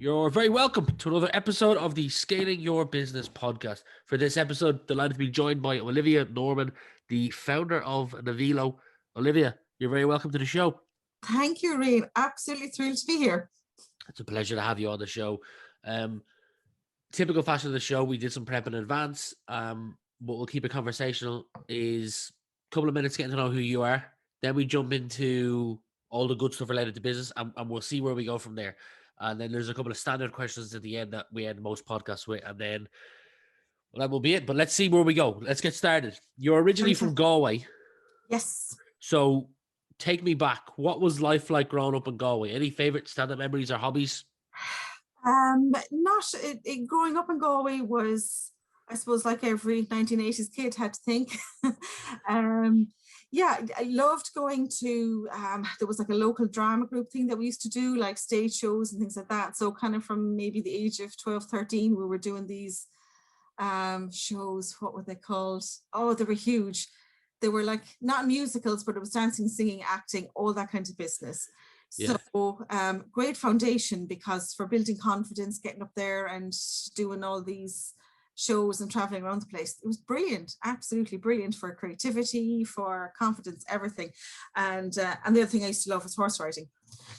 You're very welcome to another episode of the Scaling Your Business podcast. For this episode, delighted to be joined by Olivia Norman, the founder of Naivilo. Olivia, you're very welcome to the show. Thank you, Rian. Absolutely thrilled to be here. It's a pleasure to have you on the show. Typical fashion of the show, we did some prep in advance. But we'll keep it conversational. Is a couple of minutes getting to know who you are. Then we jump into all the good stuff related to business, and we'll see where we go from there. And then there's a couple of standard questions at the end that we end most podcasts with, and then that will be it. But let's see where we go. Let's get started. You're originally from Galway. Yes. So take me back. What was life like growing up in Galway? Any favorite stand-up memories or hobbies? Growing up in Galway was, I suppose, like every 1980s kid had to think. I loved going to, there was like a local drama group thing that we used to do, like stage shows and things like that. So kind of from maybe the age of 12, 13, we were doing these shows. What were they called? Oh, they were huge. They were like not musicals, but it was dancing, singing, acting, all that kind of business. Yeah. So great foundation, because for building confidence, getting up there and doing all these shows and traveling around the place, it was brilliant, absolutely brilliant for creativity, for confidence, everything. And the other thing I used to love was horse riding.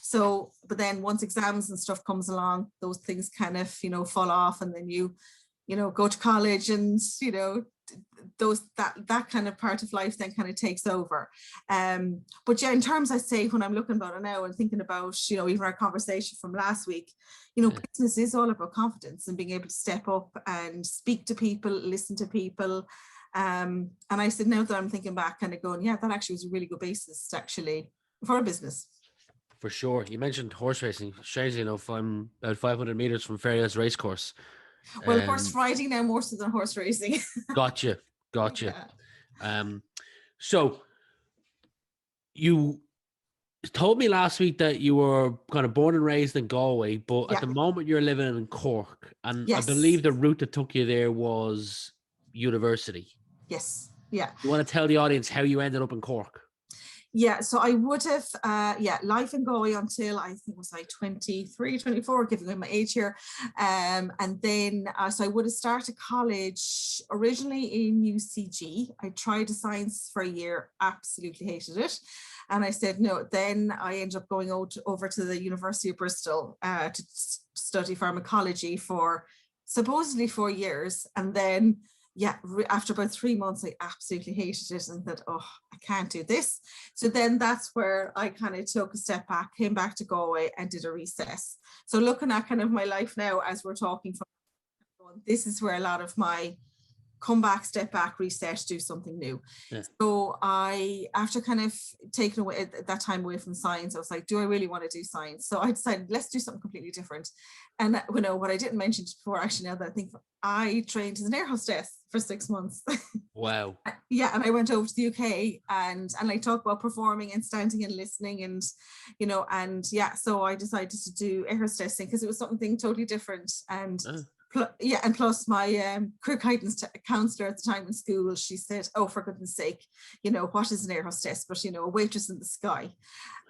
So, but then once exams and stuff comes along, those things kind of, fall off, and then you go to college, and, that kind of part of life then kind of takes over. But yeah, in terms, I say, when I'm looking about it now and thinking about, even our conversation from last week, business is all about confidence and being able to step up and speak to people, listen to people. And I said, now that I'm thinking back, kind of going, yeah, that actually was a really good basis actually for a business. For sure. You mentioned horse racing. Strangely enough, I'm about 500 meters from Fairless Racecourse. Well, horse riding now more so than horse racing. Gotcha. Yeah. So you told me last week that you were kind of born and raised in Galway, but at the moment you're living in Cork, and yes. I believe the route that took you there was university. Yes. Yeah. You want to tell the audience how you ended up in Cork? Yeah, so I would have, life in Galway until I think was like 23, 24, giving away my age here. And then, so I would have started college originally in UCG. I tried a science for a year, absolutely hated it. And I said no. Then I ended up going over to the University of Bristol to study pharmacology for supposedly 4 years. And then after about 3 months, I absolutely hated it and said, oh, I can't do this. So then that's where I kind of took a step back, came back to Galway and did a recess. So looking at kind of my life now as we're talking, this is where a lot of my come back, step back, reset, do something new. Yeah. So after kind of taking away that time away from science, I was like, do I really want to do science? So I decided, let's do something completely different. And what I didn't mention before, actually, now that I think, I trained as an air hostess for 6 months. Wow. Yeah, and I went over to the UK and I talked about performing and standing and listening, and so I decided to do air hostessing because it was something totally different. And and plus my career guidance counselor at the time in school, she said, oh, for goodness sake, what is an air hostess but a waitress in the sky?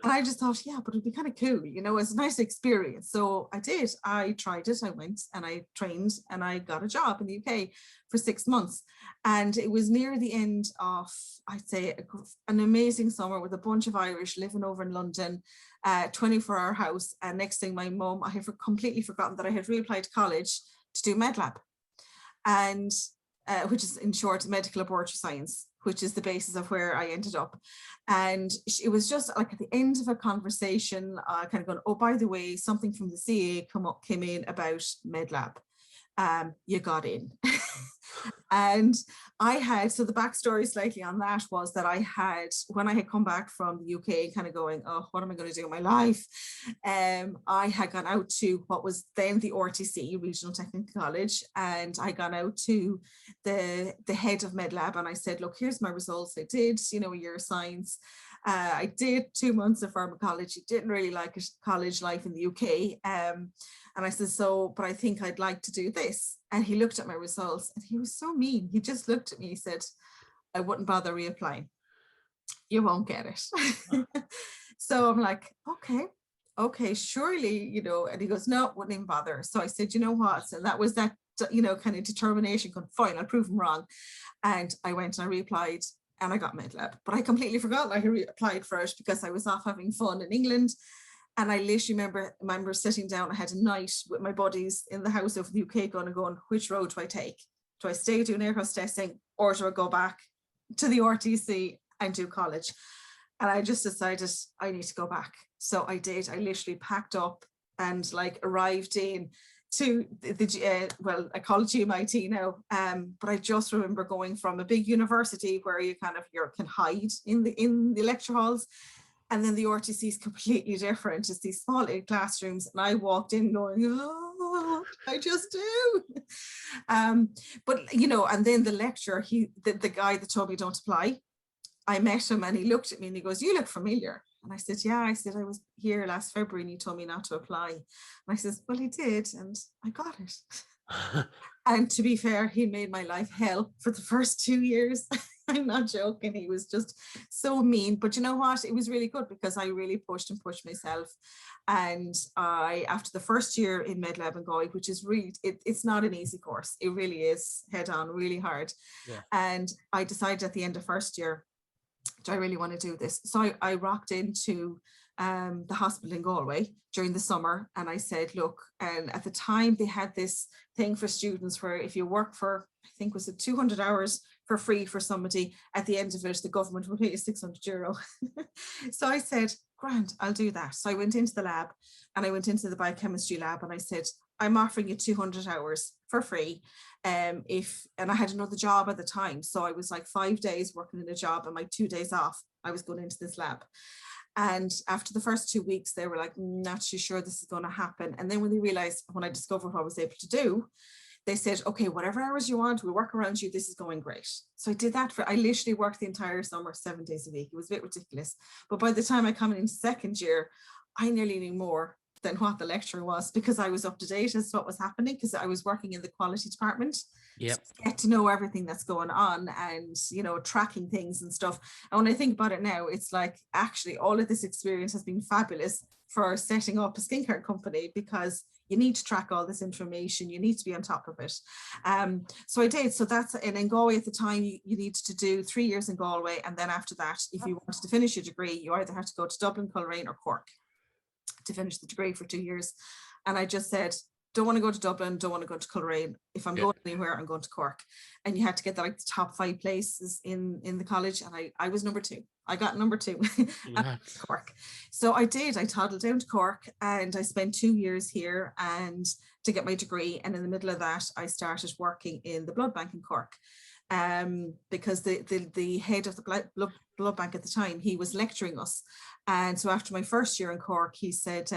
And I just thought, yeah, but it'd be kind of cool, it's a nice experience. So I tried it, I went and I trained and I got a job in the UK for 6 months. And it was near the end of, I'd say, an amazing summer with a bunch of Irish living over in London, 24-hour house. And next thing, my mum, I had completely forgotten that I had reapplied to college to do medlab, and which is in short medical laboratory science, which is the basis of where I ended up. And it was just like at the end of a conversation, kind of going, oh, by the way, something from the CA came in about medlab. You got in. And so the backstory slightly on that was that when I had come back from the UK kind of going, oh, what am I going to do in my life? I had gone out to what was then the RTC, Regional Technical College, and I gone out to the head of MedLab and I said, look, here's my results. I did, a year of science. I did 2 months of pharmacology, didn't really like college life in the UK. And I said, but I think I'd like to do this. And he looked at my results and he was so mean. He just looked at me, he said, I wouldn't bother reapplying. You won't get it. So I'm like, okay, surely, and he goes, no, wouldn't even bother. So I said, you know what? So that was that, kind of determination going, fine, I'll prove him wrong. And I went and I reapplied and I got MedLab, but I completely forgot I applied for it because I was off having fun in England. And I literally remember sitting down, I had a night with my buddies in the house over the UK going, which road do I take? Do I stay doing air hostessing or do I go back to the RTC and do college? And I just decided I need to go back. So I did. I literally packed up and arrived in to the I call it GMIT now, but I just remember going from a big university where you can hide in the lecture halls, and then the RTC is completely different. It's these small classrooms, and I walked in going, oh, I just do. But and then the lecturer, the guy that told me don't apply, I met him and he looked at me and he goes, you look familiar. And I said, yeah, I said, I was here last February and you told me not to apply. And I says, well, he did. And I got it. And to be fair, he made my life hell for the first 2 years. I'm not joking. He was just so mean. But you know what? It was really good because I really pushed myself. And after the first year in MedLab in Galway, which is really, it's not an easy course. It really is head on, really hard. Yeah. And I decided at the end of first year, do I really want to do this? So I rocked into the hospital in Galway during the summer and I said, look, and at the time they had this thing for students where if you work for, I think was it 200 hours for free for somebody, at the end of it, the government will pay you €600. So I said, grand, I'll do that. So I went into the lab and I went into the biochemistry lab and I said, I'm offering you 200 hours for free. And I had another job at the time. So I was 5 days working in a job and my 2 days off, I was going into this lab. And after the first 2 weeks, they were like, not too sure this is going to happen. And then when they realized, when I discovered what I was able to do, they said, okay, whatever hours you want, we'll work around you. This is going great. So I did that I literally worked the entire summer, 7 days a week. It was a bit ridiculous. But by the time I come in second year, I nearly knew more than what the lecturer was because I was up to date as to what was happening because I was working in the quality department. Yep. So I get to know everything that's going on and, tracking things and stuff. And when I think about it now, it's actually all of this experience has been fabulous for setting up a skincare company because you need to track all this information. You need to be on top of it. So I did. So that's, and in Galway at the time, you needed to do 3 years in Galway. And then after that, if you wanted to finish your degree, you either had to go to Dublin, Coleraine or Cork to finish the degree for 2 years. And I just said, don't want to go to Dublin, don't want to go to Coleraine. If I'm going anywhere, I'm going to Cork. And you had to get the top 5 places in the college. And I was number 2. I got number 2 at Cork. So I did. I toddled down to Cork and I spent 2 years here and to get my degree. And in the middle of that, I started working in the blood bank in Cork. Because the head of the blood bank at the time, he was lecturing us. And so after my first year in Cork, he said,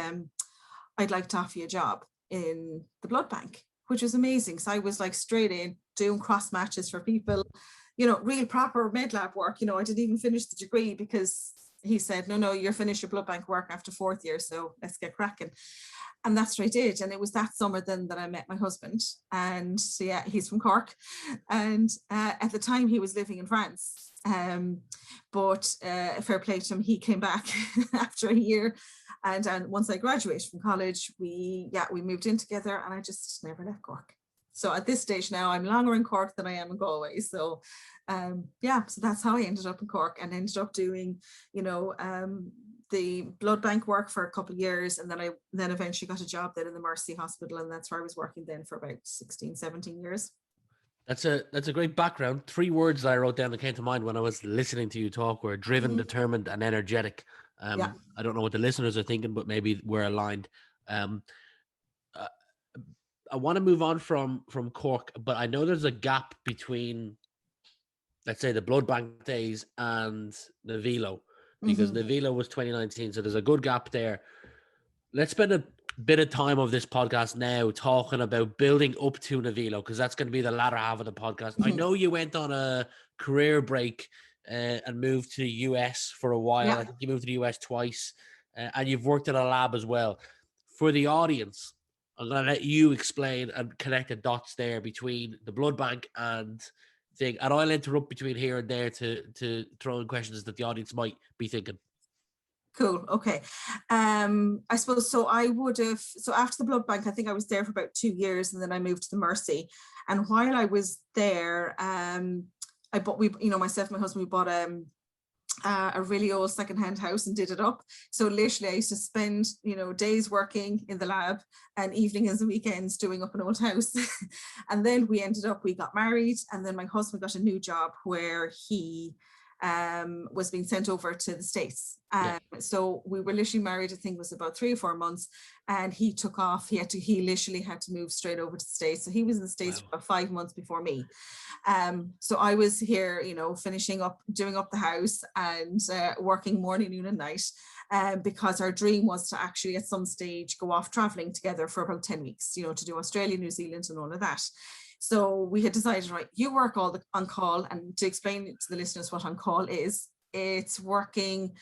I'd like to offer you a job in the blood bank, which was amazing. So I was straight in doing cross matches for people, real proper med lab work. I didn't even finish the degree because he said, no, you're finished your blood bank work after 4th year. So let's get cracking. And that's what I did. And it was that summer then that I met my husband. And so, yeah, he's from Cork. And at the time he was living in France. But fair play to him, he came back after a year. And once I graduated from college, we moved in together and I just never left Cork. So at this stage now, I'm longer in Cork than I am in Galway. So so that's how I ended up in Cork and ended up doing, the blood bank work for a couple of years. And then eventually got a job then in the Mercy Hospital. And that's where I was working then for about 16, 17 years. That's a great background. 3 words that I wrote down that came to mind when I was listening to you talk were driven, determined, and energetic. I don't know what the listeners are thinking, but maybe we're aligned. I want to move on from Cork, but I know there's a gap between, let's say, the blood bank days and Naivilo, because Naivilo was 2019, so there's a good gap there. Let's spend a bit of time of this podcast now talking about building up to Naivilo, because that's going to be the latter half of the podcast. I know you went on a career break and moved to the US for a while. I think you moved to the US twice, and you've worked in a lab as well. For the audience, I'm going to let you explain and connect the dots there between the blood bank and thing. And I'll interrupt between here and there to throw in questions that the audience might be thinking. Cool. Okay. I suppose so. So after the blood bank, I think I was there for about 2 years, and then I moved to the Mercy. And while I was there, myself and my husband, we bought a really old secondhand house and did it up. So literally I used to spend, days working in the lab and evenings and weekends doing up an old house. And then we got married, and then my husband got a new job where he was being sent over to the States. So we were literally married, I think it was about 3 or 4 months, and he took off. He literally had to move straight over to the States. So he was in the States for about 5 months before me. So I was here, finishing up, doing up the house, and working morning, noon and night, because our dream was to actually at some stage go off traveling together for about 10 weeks, to do Australia, New Zealand and all of that. So we had decided, right, you work all the on call. And to explain to the listeners what on call is, it's working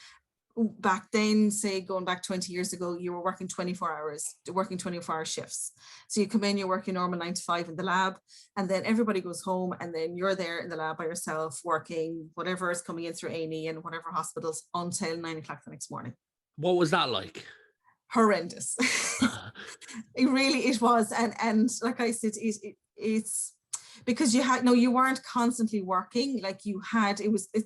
back then, say going back 20 years ago, you were working 24-hour shifts. So you come in, you work your normal 9 to 5 in the lab, and then everybody goes home, and then you're there in the lab by yourself working whatever is coming in through A&E and whatever hospitals until 9 o'clock the next morning. What was that like? Horrendous. It was. And like I said, it's because you weren't constantly working. Like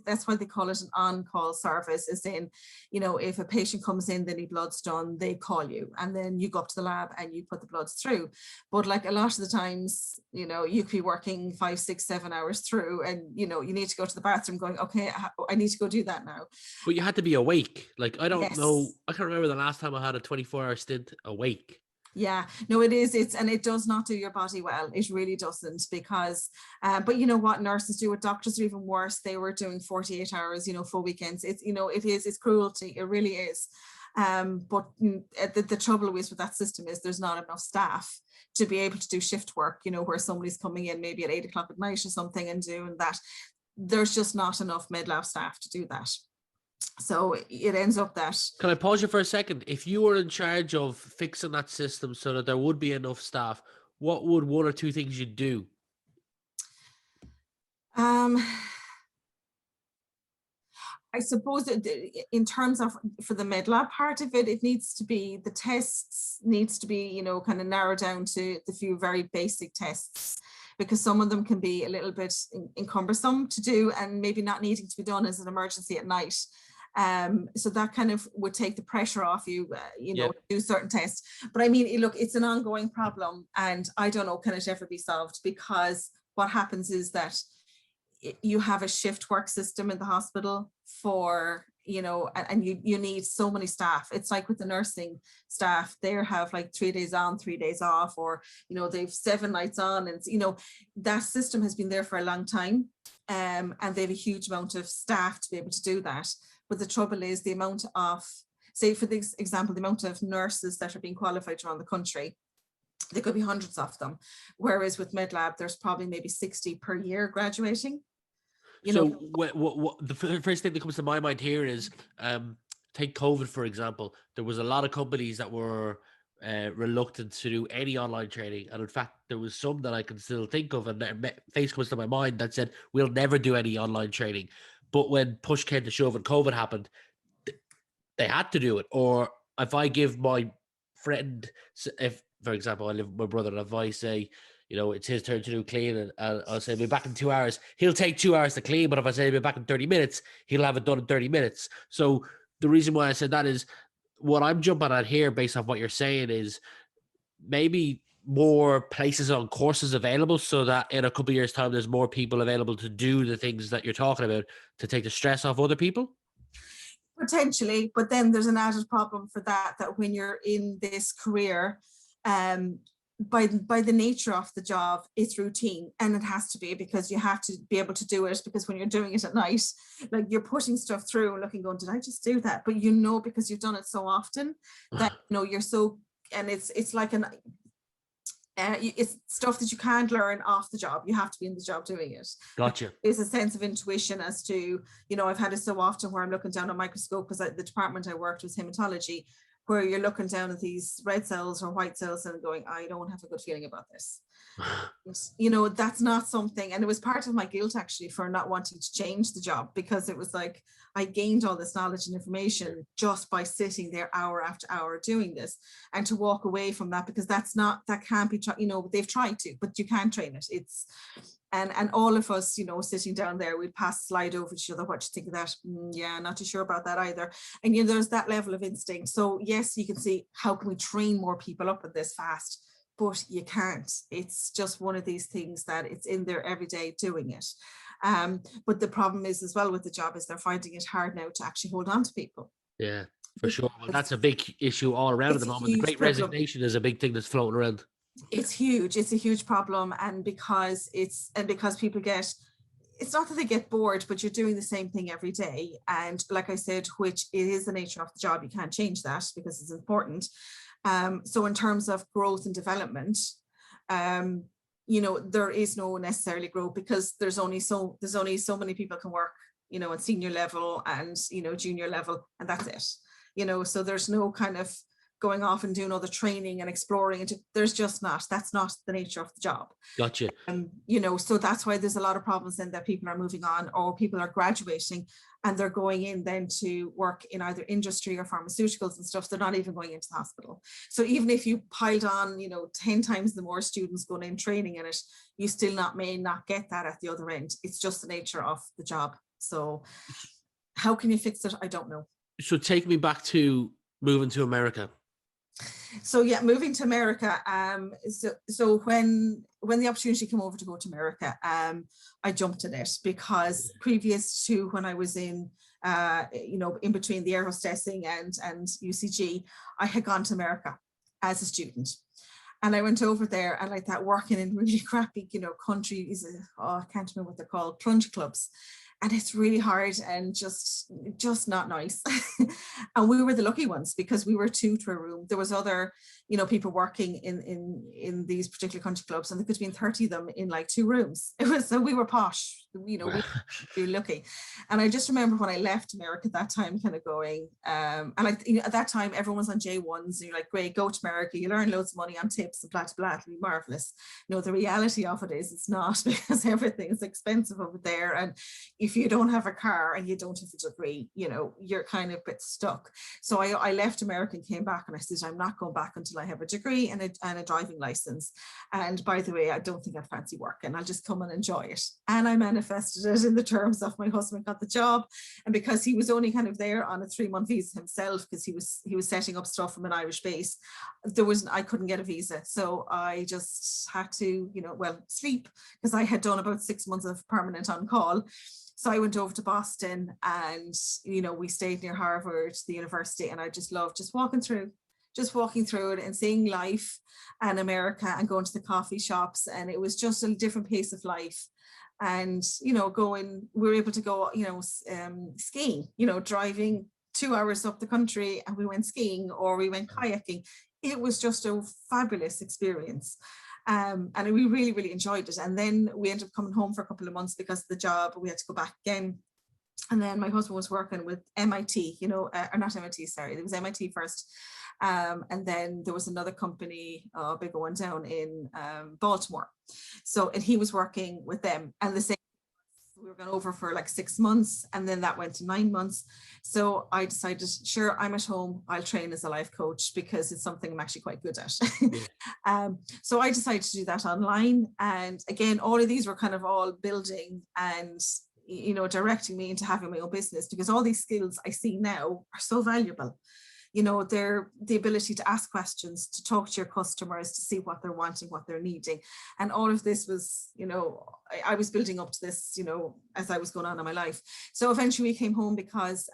that's why they call it an on-call service, is in, if a patient comes in, they need bloods done, they call you, and then you go up to the lab and you put the bloods through. But like a lot of the times, you could be working 5, 6, 7 hours through, and you need to go to the bathroom going, okay, I need to go do that now. But you had to be awake. Like, I don't Yes. know. I can't remember the last time I had a 24-hour stint awake. Yeah, no, it is. And it does not do your body well. It really doesn't, because, but you know what nurses do, what doctors are even worse. They were doing 48 hours, full weekends. It's cruelty. It really is. But the trouble is with that system is there's not enough staff to be able to do shift work, where somebody's coming in maybe at 8 o'clock at night or something and doing that. There's just not enough med lab staff to do that. So it ends up that. Can I pause you for a second? If you were in charge of fixing that system so that there would be enough staff, what would 1 or 2 things you'd do? I suppose in terms of for the med lab part of it, the tests needs to be, kind of narrowed down to the few very basic tests, because some of them can be a little bit cumbersome to do and maybe not needing to be done as an emergency at night. So that kind of would take the pressure off you, do certain tests. But I mean, look, it's an ongoing problem, and I don't know, can it ever be solved? Because what happens is that you have a shift work system in the hospital for, and you need so many staff. It's like with the nursing staff, they have like 3 days on, 3 days off, or, they've 7 nights on, and, that system has been there for a long time. And they have a huge amount of staff to be able to do that. But the trouble is the amount of, say for this example, the amount of nurses that are being qualified around the country, there could be hundreds of them. Whereas with MedLab, there's probably maybe 60 per year graduating. What the first thing that comes to my mind here is, take COVID, for example. There was a lot of companies that were reluctant to do any online training. And in fact, there was some that I can still think of, and their face comes to my mind, that said, we'll never do any online training. But when push came to shove and COVID happened, they had to do it. Or if I give my friend, if, for example, I live with my brother, and if I say, it's his turn to do clean, and I'll say, I'll be back in 2 hours, he'll take 2 hours to clean. But if I say I'll be back in 30 minutes, he'll have it done in 30 minutes. So the reason why I said that is, what I'm jumping at here, based off what you're saying, is maybe more places on courses available, so that in a couple of years' time, there's more people available to do the things that you're talking about, to take the stress off other people. Potentially, but then there's an added problem for that when you're in this career, by the nature of the job, it's routine, and it has to be, because you have to be able to do it, because when you're doing it at night, like, you're putting stuff through and looking, going, did I just do that? But because you've done it so often that you're so, and it's like it's stuff that you can't learn off the job. You have to be in the job doing it. Gotcha. There's a sense of intuition as to, I've had it so often where I'm looking down a microscope, because the department I worked was hematology, where you're looking down at these red cells or white cells and going, I don't have a good feeling about this. You know, that's not something, and it was part of my guilt actually for not wanting to change the job, because it was like I gained all this knowledge and information just by sitting there hour after hour doing this, and to walk away from that, because that can't be, you know, they've tried to, but you can't train it. It's and all of us, you know, sitting down there, we'd pass a slide over to each other. What do you think of that? Yeah, not too sure about that either. And you know, there's that level of instinct. So yes, you can see how can we train more people up at this fast, but you can't. It's just one of these things that it's in there every day doing it. But the problem is as well with the job is they're finding it hard now to actually hold on to people. Yeah, for sure. Well, that's a big issue all around at the moment. The Great Resignation is a big thing that's floating around. It's huge. It's a huge problem. And because people get, it's not that they get bored, but you're doing the same thing every day. And like I said, which it is the nature of the job, you can't change that because it's important. So in terms of growth and development, you know, there is no necessarily growth, because there's only so many people can work, you know, at senior level and, you know, junior level, and that's it. You know, so there's no kind of going off and doing all the training and exploring, and there's just not, that's not the nature of the job. Gotcha. You know, so that's why there's a lot of problems then that people are moving on, or people are graduating and they're going in then to work in either industry or pharmaceuticals and stuff. They're not even going into the hospital. So even if you piled on, you know, 10 times the more students going in training in it, you still may not get that at the other end. It's just the nature of the job. So how can you fix it? I don't know. So take me back to moving to America. So yeah, moving to America. So when the opportunity came over to go to America, I jumped at it, because previous to when I was in, you know, in between the air hostessing and UCG, I had gone to America as a student. And I went over there, and like that, working in really crappy, you know, countries, I can't remember what they're called, plunge clubs. And it's really hard and just not nice. And we were the lucky ones, because we were two to a room. There was other, you know, people working in these particular country clubs, and there could have been 30 of them in like 2 rooms. It was, so we were posh, you know, we were lucky. And I just remember when I left America at that time, kind of going, and like, you know, at that time everyone was on J1s, and you're like, great, go to America, you learn loads of money on tips and blah, blah, it'll be marvelous. You know, the reality of it is it's not, because everything is expensive over there. And if you don't have a car and you don't have a degree, you know, you're kind of a bit stuck. So I left America and came back, and I said, I'm not going back until I have a degree and a driving license. And by the way, I don't think I'd fancy work, and I'll just come and enjoy it. And I manifested it in the terms of my husband got the job. And because he was only kind of there on a 3-month visa himself, because he was setting up stuff from an Irish base, I couldn't get a visa. So I just had to, you know, well, sleep, because I had done about 6 months of permanent on call. So I went over to Boston, and, you know, we stayed near Harvard, the university, and I just loved just walking through it and seeing life and America, and going to the coffee shops. And it was just a different pace of life. And, you know, we were able to go, you know, skiing, you know, driving 2 hours up the country, and we went skiing, or we went kayaking. It was just a fabulous experience. And we really, really enjoyed it. And then we ended up coming home for a couple of months because of the job. We had to go back again. And then my husband was working with MIT, you know, or not MIT, sorry, it was MIT first. And then there was another company, a bigger one down in Baltimore. So, and he was working with them, and the same, we were going over for like 6 months, and then that went to 9 months. So I decided, sure, I'm at home, I'll train as a life coach, because it's something I'm actually quite good at. So I decided to do that online. And again, all of these were kind of all building and, you know, directing me into having my own business, because all these skills I see now are so valuable. You know, they're the ability to ask questions, to talk to your customers, to see what they're wanting, what they're needing. And all of this was, you know, I was building up to this, you know, as I was going on in my life. So eventually we came home because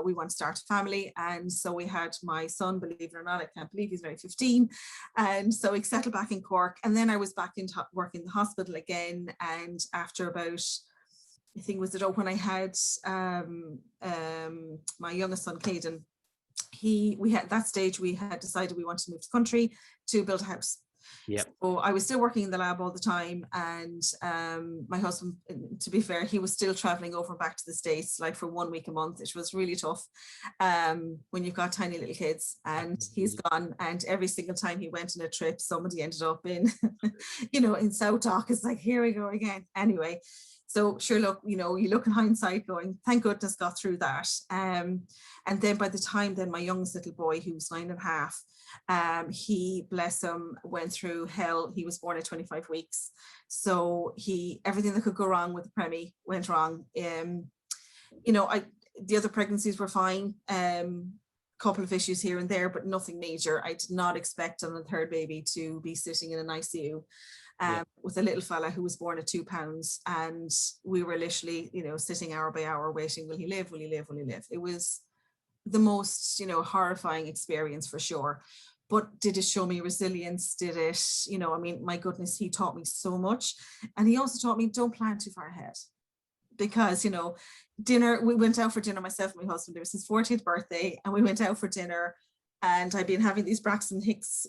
we want to start a family. And so we had my son, believe it or not, I can't believe he's now 15. And so we settled back in Cork. And then I was back in working in the hospital again. And after about, I think was it when I had my youngest son, Caden, we had that stage, we had decided we wanted to move to the country to build a house. Yep. So I was still working in the lab all the time, and my husband, to be fair, he was still traveling over and back to the States, like for 1 week a month, which was really tough when you've got tiny little kids. And he's gone, and every single time he went on a trip, somebody ended up in, in South Dock. It's like, here we go again. Anyway, so sure, look, you look in hindsight going, thank goodness got through that. And then by the time then my youngest little boy, who was 9.5, he, bless him, went through hell. He was born at 25 weeks. So everything that could go wrong with the preemie went wrong. The other pregnancies were fine. Couple of issues here and there, but nothing major. I did not expect on the third baby to be sitting in an ICU with a little fella who was born at 2 pounds, and we were literally, sitting hour by hour waiting. Will he live? Will he live? Will he live? It was the most, horrifying experience for sure. But did it show me resilience? Did it, my goodness, he taught me so much. And he also taught me, don't plan too far ahead. Because, dinner, we went out for dinner, myself and my husband. It was his 40th birthday, and we went out for dinner, and I'd been having these Braxton Hicks,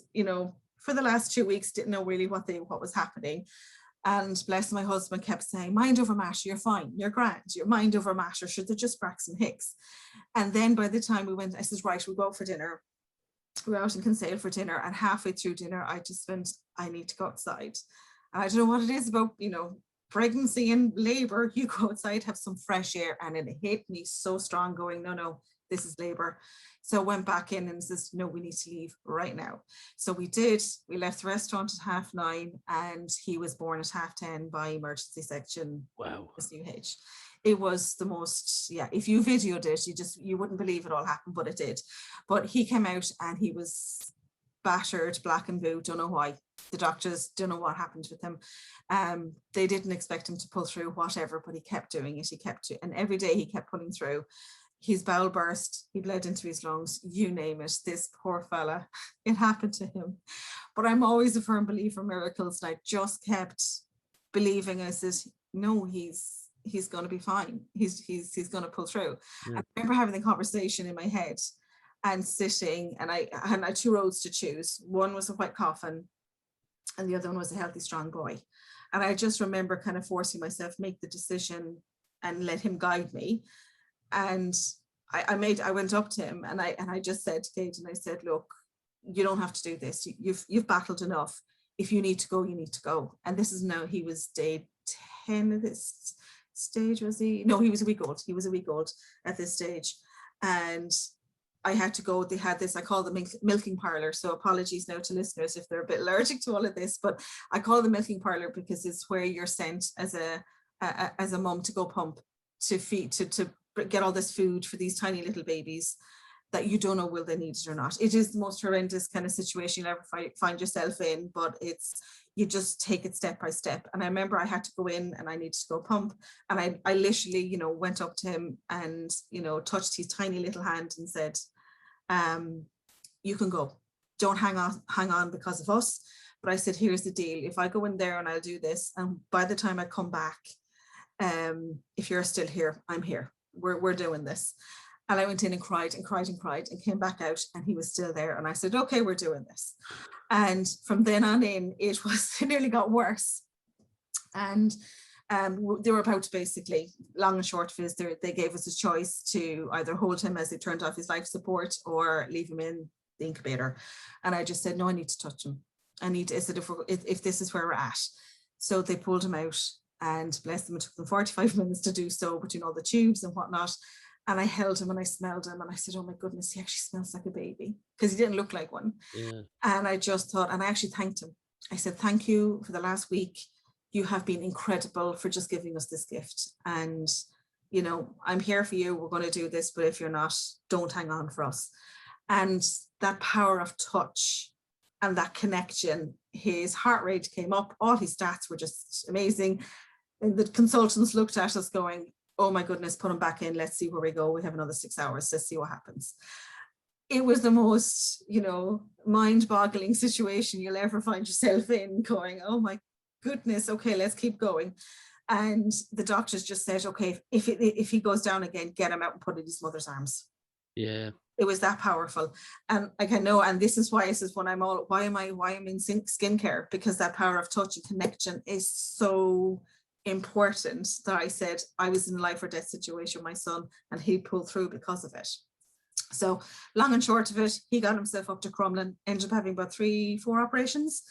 for the last 2 weeks, didn't know really what was happening. And bless my husband kept saying, mind over matter, you're fine, you're grand, your mind over matter, sure, they're just Braxton Hicks. And then by the time we went, I said, right, we'll go out for dinner. We were out in Kinsale for dinner, and halfway through dinner, I just went, I need to go outside. And I don't know what it is about, pregnancy and labor. You go outside, have some fresh air, and it hit me so strong going, no, this is labor. So I went back in and says, no, we need to leave right now. So we did. We left the restaurant at 9:30, and he was born at 10:30 by emergency section. Wow. SUH. It was the most, if you videoed it, you wouldn't believe it all happened, but it did. But he came out and he was battered, black and blue, don't know why. The doctors don't know what happened with him. They didn't expect him to pull through, whatever, but he kept doing it. And every day he kept pulling through. His bowel burst, he bled into his lungs, you name it. This poor fella, it happened to him. But I'm always a firm believer in miracles, and I just kept believing. I said, no, he's going to be fine. He's going to pull through. Yeah. I remember having the conversation in my head and sitting, and I had 2 roads to choose. One was a white coffin, and the other one was a healthy, strong boy. And I just remember kind of forcing myself, make the decision and let him guide me. And I went up to him, and I just said to Kate, and I said, look, you don't have to do this. You've battled enough. If you need to go, you need to go. And this is now, he was day 10 at this stage, was he? No, he was a week old. He was a week old at this stage. And I had to go. They had this, I call the milking parlor. So apologies now to listeners if they're a bit allergic to all of this, but I call it the milking parlor because it's where you're sent as a mum to go pump, to feed, to get all this food for these tiny little babies that you don't know will they need it or not. It is the most horrendous kind of situation you'll ever find yourself in, but you just take it step by step. And I remember I had to go in and I needed to go pump, and I literally, went up to him and, touched his tiny little hand and said, you can go, don't hang on because of us. But I said, here's the deal. If I go in there and I'll do this, and by the time I come back, if you're still here, I'm here. We're doing this. And I went in and cried and cried and cried, and came back out, and he was still there. And I said, okay, we're doing this. And from then on in, it nearly got worse. And they were about to, basically, long and short of it, they gave us a choice to either hold him as they turned off his life support or leave him in the incubator. And I just said, no, I need to touch him. I said, if this is where we're at. So they pulled him out, and bless them, it took them 45 minutes to do so, between all the tubes and whatnot. And I held him and I smelled him, and I said, oh my goodness, he actually smells like a baby, because he didn't look like one. Yeah. And I just thought, and I actually thanked him. I said, thank you for the last week. You have been incredible for just giving us this gift. And, I'm here for you. We're going to do this, but if you're not, don't hang on for us. And that power of touch and that connection, his heart rate came up. All his stats were just amazing. And the consultants looked at us going, oh my goodness, put him back in. Let's see where we go. We have another 6 hours. Let's see what happens. It was the most, mind-boggling situation you'll ever find yourself in, going, oh my goodness, okay, let's keep going. And the doctors just said, okay, if he goes down again, get him out and put in his mother's arms. Yeah. It was that powerful. And like, I know, and this is why why am I in skincare? Because that power of touch and connection is so important that I said I was in a life or death situation with my son, and he pulled through because of it. So long and short of it, he got himself up to Crumlin, ended up having about 3-4 operations.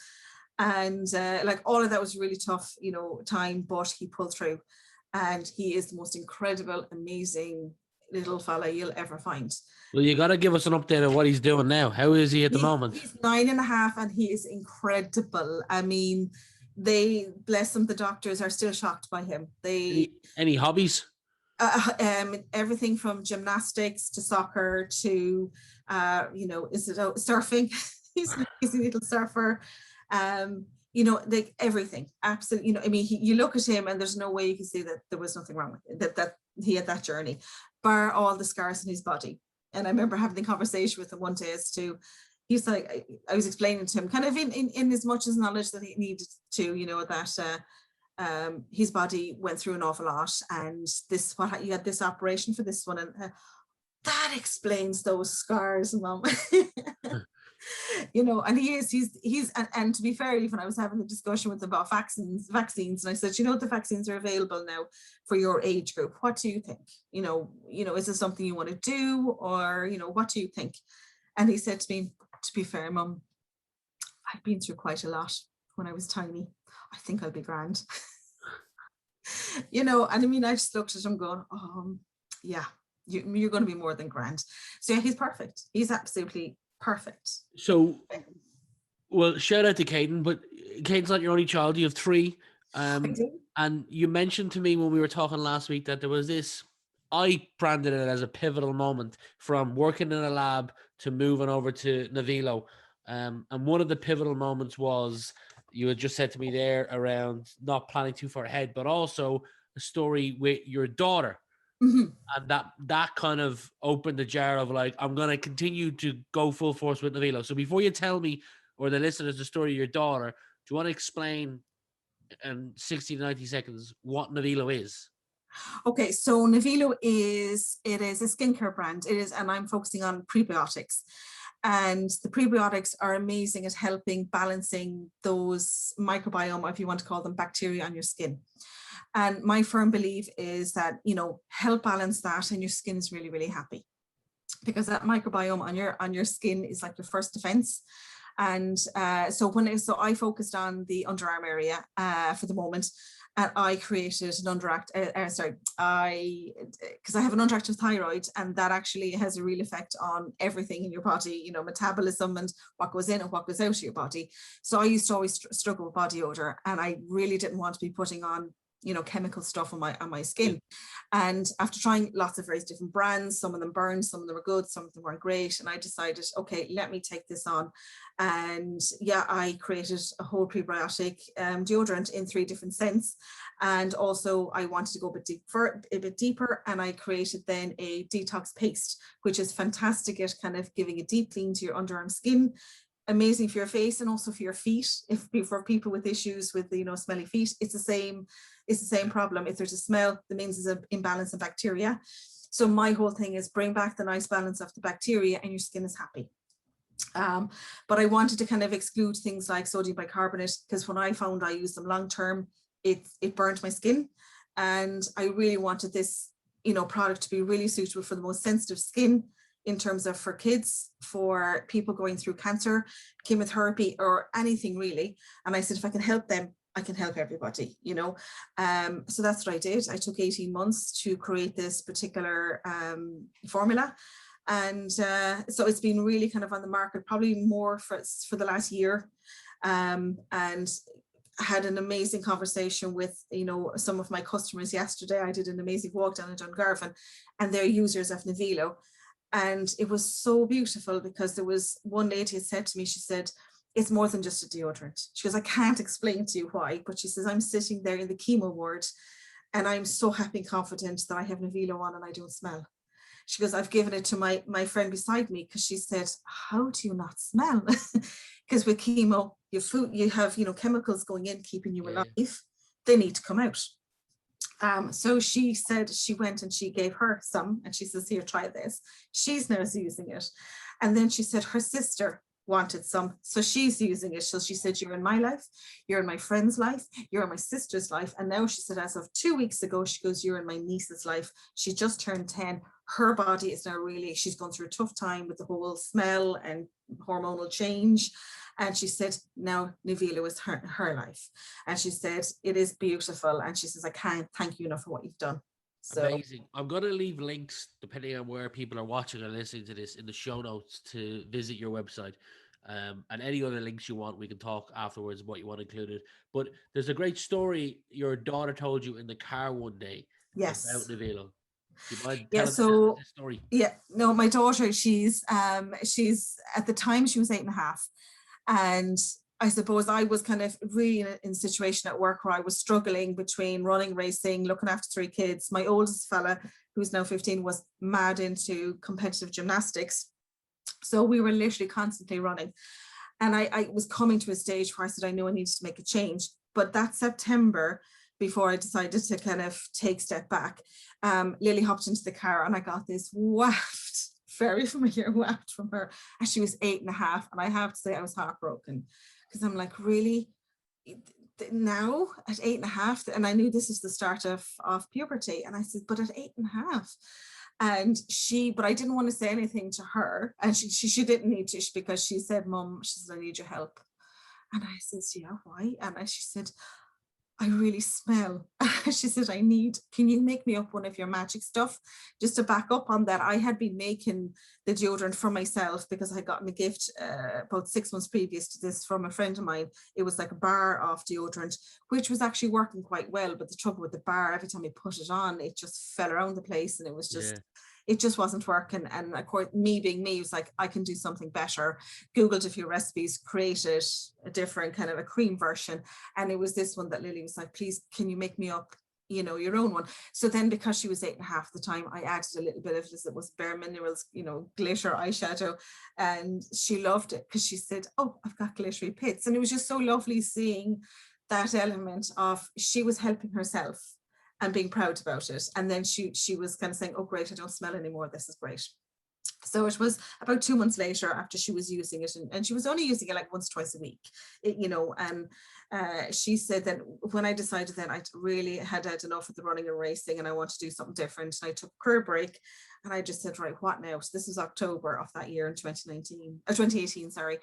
And like all of that was really tough, time, but he pulled through. And he is the most incredible, amazing little fella you'll ever find. Well, you got to give us an update of what he's doing now. How is he at the moment? He's 9.5 and he is incredible. I mean, they, bless him, the doctors are still shocked by him. Any hobbies? Everything from gymnastics to soccer to, surfing. He's a little surfer. Like everything, absolutely. I mean, you look at him and there's no way you can say that there was nothing wrong with it, that he had that journey, bar all the scars in his body. And I remember having the conversation with him one day as to, he's like, I was explaining to him kind of in as much as knowledge that he needed to, that his body went through an awful lot, and you had this operation for this one, and that explains those scars, Mom. And he's and to be fair, even I was having a discussion with him about vaccines, and I said, the vaccines are available now for your age group. What do you think? Is it something you want to do, or what do you think? And he said to me, to be fair, Mum, I've been through quite a lot when I was tiny. I think I'll be grand. And I mean, I just looked at him going, yeah, you're going to be more than grand. So yeah, he's perfect. He's absolutely perfect. So, well, shout out to Caden, but Caden's not your only child. You have 3. I do. And you mentioned to me when we were talking last week that there was this, I branded it as a pivotal moment from working in a lab to moving over to Naivilo. And one of the pivotal moments was, you had just said to me there around not planning too far ahead, but also a story with your daughter. Mm-hmm. And that kind of opened the jar of like, I'm going to continue to go full force with Naivilo. So before you tell me or the listeners the story of your daughter, do you want to explain in 60 to 90 seconds what Naivilo is? Okay, so Naivilo is a skincare brand. It is, and I'm focusing on prebiotics. And the prebiotics are amazing at helping balancing those microbiome, if you want to call them, bacteria on your skin. And my firm belief is that, help balance that and your skin is really, really happy, because that microbiome on your skin is like your first defense. And so I focused on the underarm area for the moment. And I created an because I have an underactive thyroid, and that actually has a real effect on everything in your body, metabolism and what goes in and what goes out of your body. So I used to always struggle with body odor, and I really didn't want to be putting on chemical stuff on my skin. And after trying lots of various different brands, some of them burned, some of them were good, some of them weren't great, and I decided, okay, let me take this on. And yeah, I created a whole prebiotic deodorant in 3 different scents. And also I wanted to go a bit deeper, and I created then a detox paste, which is fantastic at kind of giving a deep clean to your underarm skin. Amazing for your face and also for your feet. For people with issues with smelly feet, it's the same problem. If there's a smell, that means there's an imbalance of bacteria. So my whole thing is bring back the nice balance of the bacteria and your skin is happy. But I wanted to kind of exclude things like sodium bicarbonate, because when I found I used them long term, it burnt my skin, and I really wanted this product to be really suitable for the most sensitive skin, in terms of for kids, for people going through cancer, chemotherapy, or anything really. And I said, if I can help them, I can help everybody, So that's what I did. I took 18 months to create this particular formula. And so it's been really kind of on the market, probably more for the last year. And I had an amazing conversation with, some of my customers yesterday. I did an amazing walk down in Dungarvan, and they're users of Naivilo. And it was so beautiful, because there was one lady had said to me, she said, it's more than just a deodorant. She goes, I can't explain to you why, but she says, I'm sitting there in the chemo ward and I'm so happy and confident that I have Naivilo on and I don't smell. She goes, I've given it to my friend beside me, because she said, how do you not smell? Because with chemo, you have chemicals going in, keeping you alive. They need to come out. So she said she went and she gave her some, and she says, here, try this. She's now using it. And then she said her sister wanted some, so she's using it. So she said, you're in my life, you're in my friend's life, you're in my sister's life. And now she said, as of 2 weeks ago, she goes, you're in my niece's life. She just turned 10. Her body is now really, she's gone through a tough time with the whole smell and hormonal change. And she said, now Naivilo is her life. And she said, it is beautiful. And she says, I can't thank you enough for what you've done. So amazing. I'm going to leave links, depending on where people are watching or listening to this, in the show notes to visit your website. And any other links you want, we can talk afterwards about what you want included. But there's a great story your daughter told you in the car one day about yes. Naivilo. Do you mind Yeah, telling so this story? yeah, no, my daughter, she's at the time she was 8.5. And I suppose I was kind of really in a situation at work where I was struggling between running, racing, looking after 3 kids. My oldest fella, who's now 15, was mad into competitive gymnastics. So we were literally constantly running. And I was coming to a stage where I said, I knew I needed to make a change. But that September, before I decided to kind of take a step back, Lily hopped into the car and I got this waft, very familiar waft from her. And she was 8.5. And I have to say I was heartbroken because I'm like, really? Now at 8.5? And I knew this is the start of puberty. And I said, but at 8.5. And but I didn't want to say anything to her. And she didn't need to, because she said, Mum, she said, I need your help. And I said, yeah, why? And she said, I really smell. She said, can you make me up one of your magic stuff? Just to back up on that, I had been making the deodorant for myself because I had gotten a gift about 6 months previous to this from a friend of mine. It was like a bar of deodorant, which was actually working quite well. But the trouble with the bar, every time I put it on, it just fell around the place, and it was just, it just wasn't working. And of course, me being me, was like, I can do something better. Googled a few recipes, created a different kind of a cream version. And it was this one that Lily was like, please, can you make me up, your own one? So then, because she was 8.5 at the time, I added a little bit of this. It was Bare Minerals, glitter eyeshadow. And she loved it because she said, oh, I've got glittery pits. And it was just so lovely seeing that element of, she was helping herself and being proud about it. And then she was kind of saying, oh, great, I don't smell anymore. This is great. So it was about 2 months later after she was using it, and she was only using it like once, twice a week, and she said that when I decided that I really had enough of the running and racing and I want to do something different, and I took a career break, and I just said, right, what now? So this was October of that year in 2018, sorry.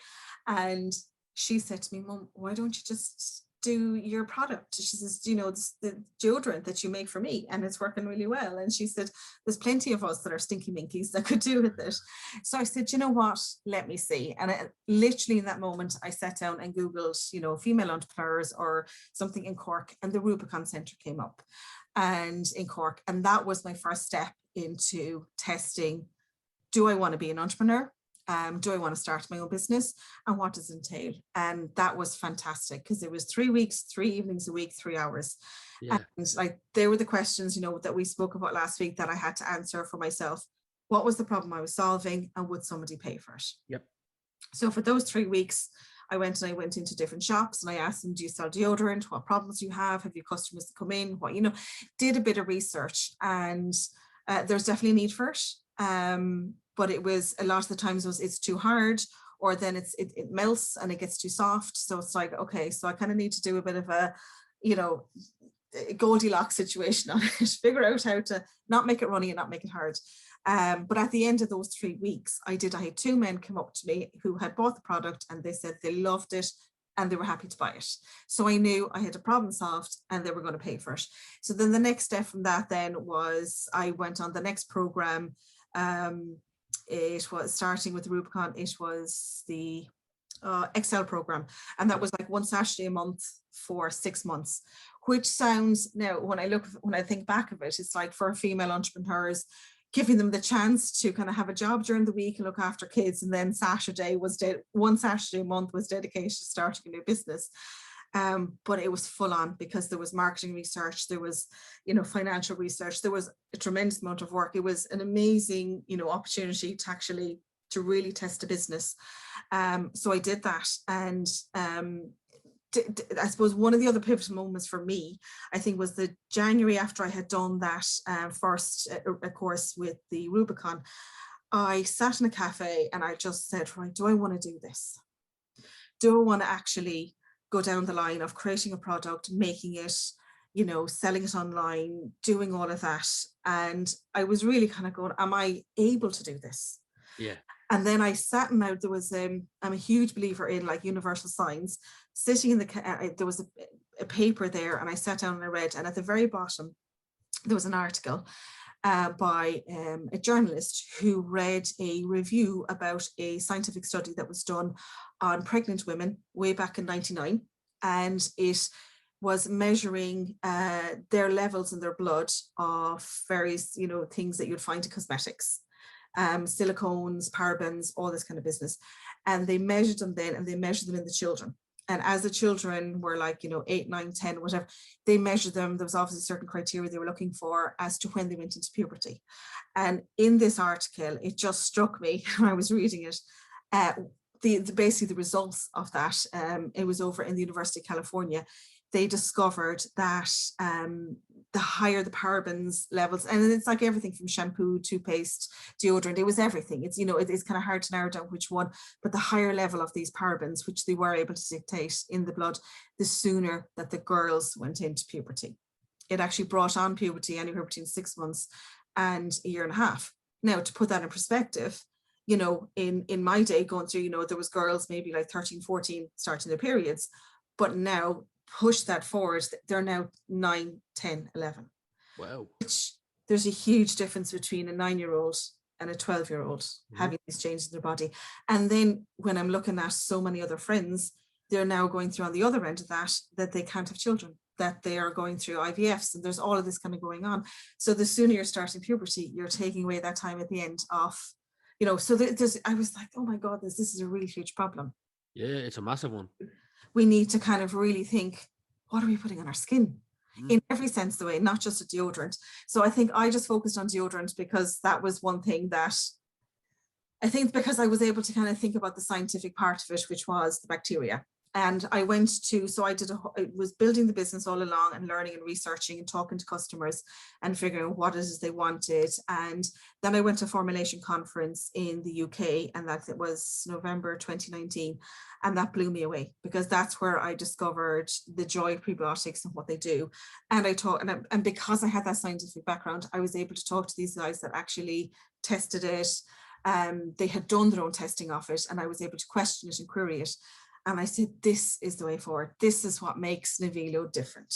And she said to me, Mum, why don't you just do your product? She says, the deodorant that you make for me, and it's working really well. And she said, there's plenty of us that are stinky minkies that could do with it. So I said, you know what, let me see. And literally in that moment, I sat down and Googled, female entrepreneurs or something in Cork, and the Rubicon Centre came up, and in Cork. And that was my first step into testing, do I want to be an entrepreneur? Do I want to start my own business, and what does it entail? And that was fantastic, because it was 3 weeks, 3 evenings a week, 3 hours. Yeah. And like, there were the questions, that we spoke about last week that I had to answer for myself. What was the problem I was solving, and would somebody pay for it? Yep. So for those 3 weeks, I went into different shops, and I asked them, do you sell deodorant? What problems do you have? Have you customers that come in? What, did a bit of research, and there's definitely a need for it. But it was, a lot of the times it's too hard, or then it melts and it gets too soft. So it's like, okay, so I kind of need to do a bit of a, Goldilocks situation on it, figure out how to not make it runny and not make it hard. But at the end of those 3 weeks, I had 2 men come up to me who had bought the product, and they said they loved it and they were happy to buy it. So I knew I had a problem solved, and they were going to pay for it. So then the next step from that then was, I went on the next program. It was, starting with Rubicon, it was the Excel program, and that was like one Saturday a month for 6 months, which sounds, now when I think back of it, it's like, for female entrepreneurs, giving them the chance to kind of have a job during the week and look after kids, and then one Saturday a month was dedicated to starting a new business. But it was full on, because there was marketing research, there was, financial research, there was a tremendous amount of work. It was an amazing, opportunity to really test a business. So I did that, and I suppose one of the other pivotal moments for me, I think, was the January after I had done that first course with the Rubicon. I sat in a cafe and I just said, right, do I want to do this? Do I want to actually go down the line of creating a product, making it, you know, selling it online, doing all of that? And I was really kind of going, am I able to do this? Yeah. And then I sat and out, there was, I'm a huge believer in like universal signs. Sitting in the, there was a paper there, and I sat down and I read, and at the very bottom, there was an article by a journalist who read a review about a scientific study that was done on pregnant women way back in '99, and it was measuring their levels in their blood of various, you know, things that you'd find in cosmetics, silicones, parabens, all this kind of business. And they measured them then, and they measured them in the children. And as the children were like, you know, 8, 9, 10, whatever, they measured them. There was obviously certain criteria they were looking for as to when they went into puberty. And in this article, it just struck me when I was reading it, basically the results of that. It was over in the University of California. They discovered that the higher the parabens levels, and it's like everything from shampoo, toothpaste, deodorant, it was everything. It's, you know, it's kind of hard to narrow down which one, but the higher level of these parabens, which they were able to dictate in the blood, the sooner that the girls went into puberty. It actually brought on puberty anywhere between 6 months and a year and a half. Now, to put that in perspective, you know, in my day going through, you know, there was girls maybe like 13, 14 starting their periods, but now push that forward, they're now 9, 10, 11. Wow. Which, there's a huge difference between a 9-year-old and a 12-year-old having these changes in their body. And then when I'm looking at so many other friends, they're now going through on the other end of that they can't have children, that they are going through IVFs, and there's all of this kind of going on. So the sooner you're starting puberty, you're taking away that time at the end of, you know, so I was like, oh my God, this is a really huge problem. Yeah, it's a massive one. We need to kind of really think, what are we putting on our skin? In every sense of the way, not just a deodorant. So I think I just focused on deodorant because that was one thing that I think, because I was able to kind of think about the scientific part of it, which was the bacteria. And I went to, so I was building the business all along and learning and researching and talking to customers and figuring out what it is they wanted. And then I went to a formulation conference in the UK, and that was November 2019. And that blew me away, because that's where I discovered the joy of prebiotics and what they do. And I taught, and because I had that scientific background, I was able to talk to these guys that actually tested it. They had done their own testing of it, and I was able to question it and query it. And I said, this is the way forward. This is what makes Naivilo different.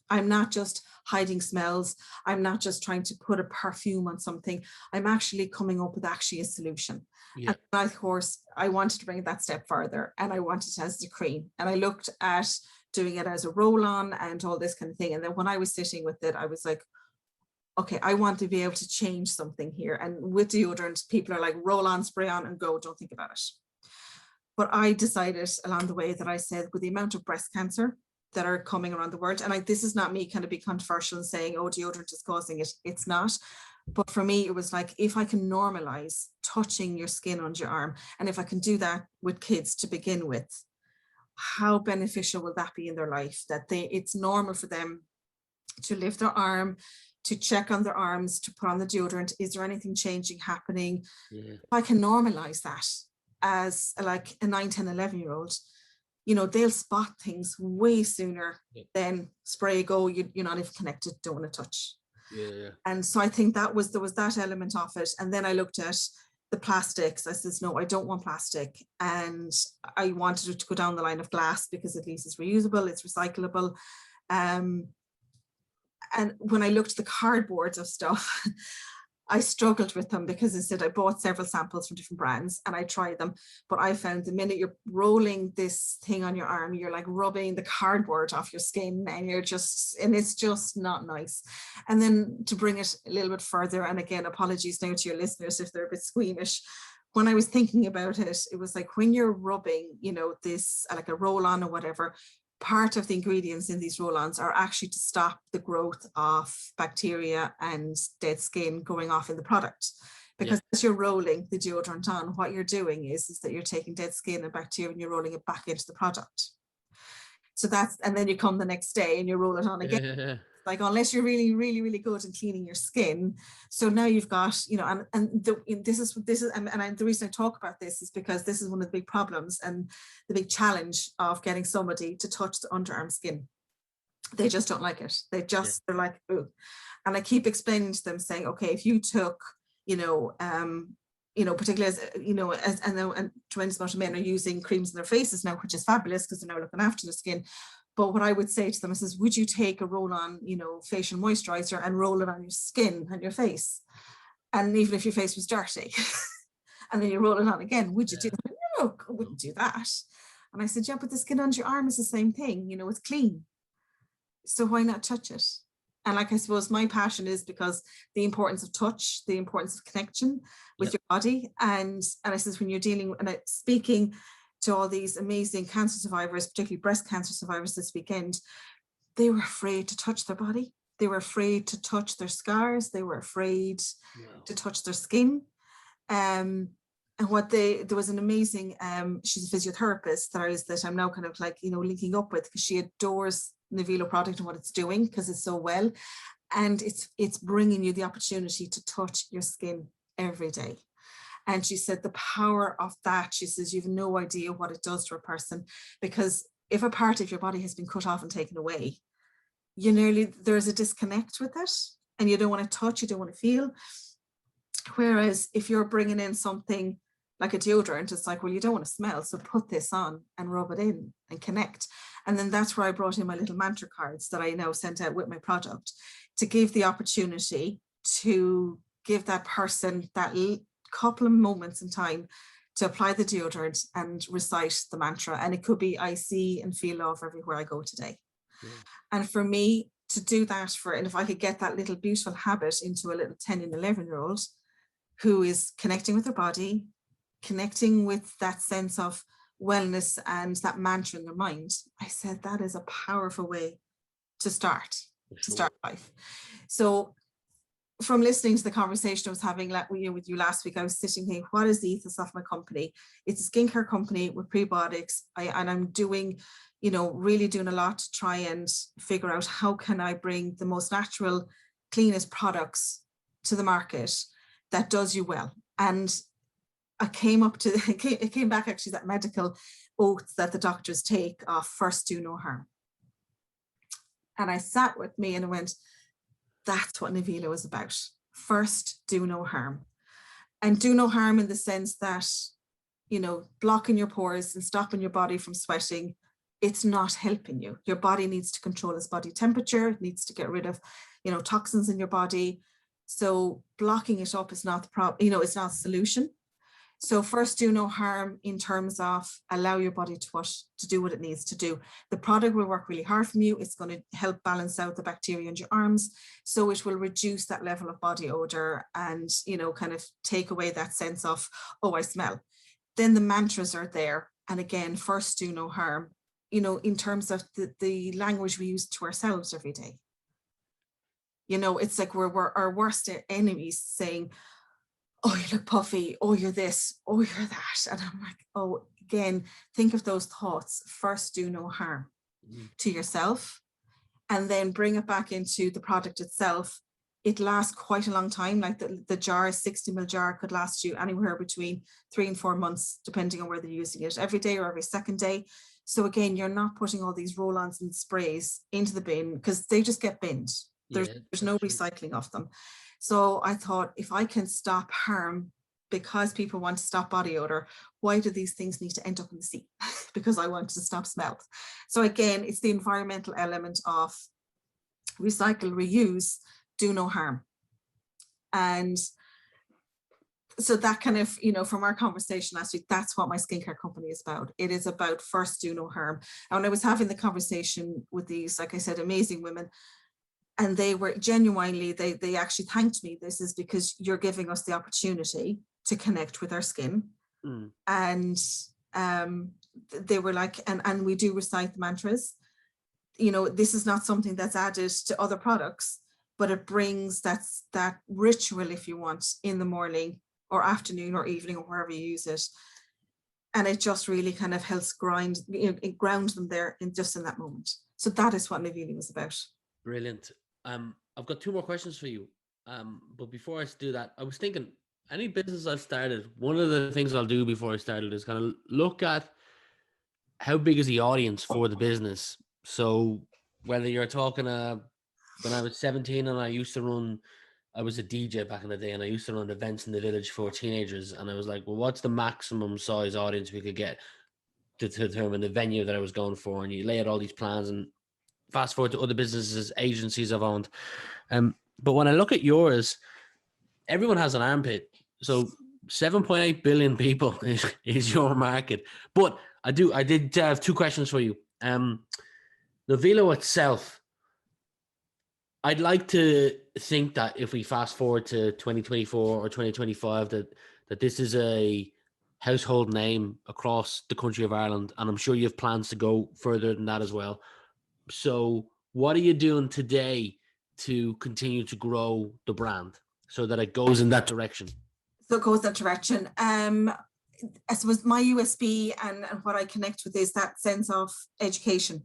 I'm not just hiding smells. I'm not just trying to put a perfume on something. I'm actually coming up with actually a solution. Yeah. And of course, I wanted to bring it that step further, and I wanted it as the cream. And I looked at doing it as a roll-on and all this kind of thing. And then when I was sitting with it, I was like, okay, I want to be able to change something here. And with deodorant, people are like, roll on, spray on, and go, don't think about it. But I decided along the way that I said, with the amount of breast cancer that are coming around the world, and this is not me kind of be controversial and saying, oh, deodorant is causing it. It's not. But for me, it was like, if I can normalize touching your skin on your arm, and if I can do that with kids to begin with, how beneficial will that be in their life? That it's normal for them to lift their arm, to check on their arms, to put on the deodorant. Is there anything changing happening? Yeah. If I can normalize that as like a 9, 10, 11-year-old, you know, they'll spot things way sooner than spray, go, you're not even connected, don't want to touch. Yeah. And so I think there was that element of it. And then I looked at the plastics. I said, no, I don't want plastic. And I wanted it to go down the line of glass, because at least it's reusable, it's recyclable. And when I looked at the cardboards of stuff, I struggled with them, because I said I bought several samples from different brands and I tried them, but I found the minute you're rolling this thing on your arm, you're like rubbing the cardboard off your skin, and it's just not nice. And then to bring it a little bit further, and again, apologies now to your listeners if they're a bit squeamish, when I was thinking about it, it was like when you're rubbing, you know, this like a roll on or whatever, part of the ingredients in these roll-ons are actually to stop the growth of bacteria and dead skin going off in the product. Because as you're rolling the deodorant on, what you're doing is that you're taking dead skin and bacteria and you're rolling it back into the product. So that's, and then you come the next day and you roll it on again. Like, unless you're really, really, really good in cleaning your skin. So now you've got, you know, this is, the reason I talk about this is because this is one of the big problems and the big challenge of getting somebody to touch the underarm skin. They just don't like it. They're like, ooh. And I keep explaining to them, saying, okay, if you took, particularly as, and tremendous amount of men are using creams in their faces now, which is fabulous because they're now looking after their skin. But what I would say to them is, would you take a roll-on, facial moisturizer and roll it on your skin and your face? And even if your face was dirty, and then you roll it on again, would you do that? No, I wouldn't do that. And I said, yeah, but the skin under your arm is the same thing. It's clean. So why not touch it? And like, I suppose my passion is because the importance of touch, the importance of connection with your body. And I says, when you're dealing and speaking to all these amazing cancer survivors, particularly breast cancer survivors this weekend, they were afraid to touch their body. They were afraid to touch their scars. They were afraid to touch their skin. And there was an amazing, she's a physiotherapist that I'm now kind of like, linking up with, because she adores Naivilo product and what it's doing, because it's so well. And it's bringing you the opportunity to touch your skin every day. And she said the power of that, she says, you have no idea what it does to a person, because if a part of your body has been cut off and taken away, there's a disconnect with it, and you don't want to touch, you don't want to feel. Whereas if you're bringing in something like a deodorant, it's like, well, you don't want to smell, so put this on and rub it in and connect. And then that's where I brought in my little mantra cards that I now sent out with my product, to give the opportunity to give that person that couple of moments in time to apply the deodorant and recite the mantra. And it could be, I see and feel love everywhere I go today. And for me to do that, and if I could get that little beautiful habit into a little 10 and 11-year-old who is connecting with their body, connecting with that sense of wellness and that mantra in their mind, I said that is a powerful way to start life. So from listening to the conversation I was having with you last week, I was sitting here, what is the ethos of my company? It's a skincare company with prebiotics. I'm doing, really doing a lot to try and figure out how can I bring the most natural, cleanest products to the market that does you well. And I came back actually, that medical oath that the doctors take of first do no harm. And I sat with me and I went, that's what Naivilo is about. First, do no harm. And do no harm in the sense that, blocking your pores and stopping your body from sweating, it's not helping you. Your body needs to control its body temperature. It needs to get rid of, toxins in your body. So blocking it up is not the problem, it's not a solution. So first, do no harm in terms of allow your body to do what it needs to do. The product will work really hard for you. It's going to help balance out the bacteria in your arms. So it will reduce that level of body odor and, kind of take away that sense of, oh, I smell. Then the mantras are there. And again, first, do no harm, in terms of the language we use to ourselves every day. It's like we're our worst enemies saying, oh, you look puffy, oh, you're this, oh, you're that. And I'm like, oh, again, think of those thoughts. First, do no harm to yourself, and then bring it back into the product itself. It lasts quite a long time. Like the jar, 60 ml jar, could last you anywhere between 3 and 4 months, depending on whether you're using it every day or every second day. So again, you're not putting all these roll-ons and sprays into the bin because they just get binned. There's no recycling of them. So I thought, if I can stop harm because people want to stop body odor, why do these things need to end up in the sea? Because I want to stop smell. So again, it's the environmental element of recycle, reuse, do no harm. And so that kind of, from our conversation last week, that's what my skincare company is about. It is about first, do no harm. And when I was having the conversation with these, like I said, amazing women, and they were genuinely, they actually thanked me. This is because you're giving us the opportunity to connect with our skin. And they were like, and we do recite the mantras. This is not something that's added to other products, but it brings that ritual, if you want, in the morning or afternoon or evening or wherever you use it, And it just really kind of helps ground them there in that moment. So that is what Naivilo was about. Brilliant. I've got 2 more questions for you. But before I do that, I was thinking, any business I've started, one of the things I'll do before I started is kind of look at how big is the audience for the business. So whether you're talking when I was 17 and I was a DJ back in the day, and I used to run events in the village for teenagers, and I was like, well, what's the maximum size audience we could get to determine the venue that I was going for? And you lay out all these plans, and fast forward to other businesses, agencies I've owned. But when I look at yours, everyone has an armpit. So 7.8 billion people is your market. But I did have 2 questions for you. Naivilo itself, I'd like to think that if we fast forward to 2024 or 2025, that this is a household name across the country of Ireland, and I'm sure you have plans to go further than that as well. So what are you doing today to continue to grow the brand so that it goes in that direction? So it goes that direction. I suppose my USB and what I connect with is that sense of education.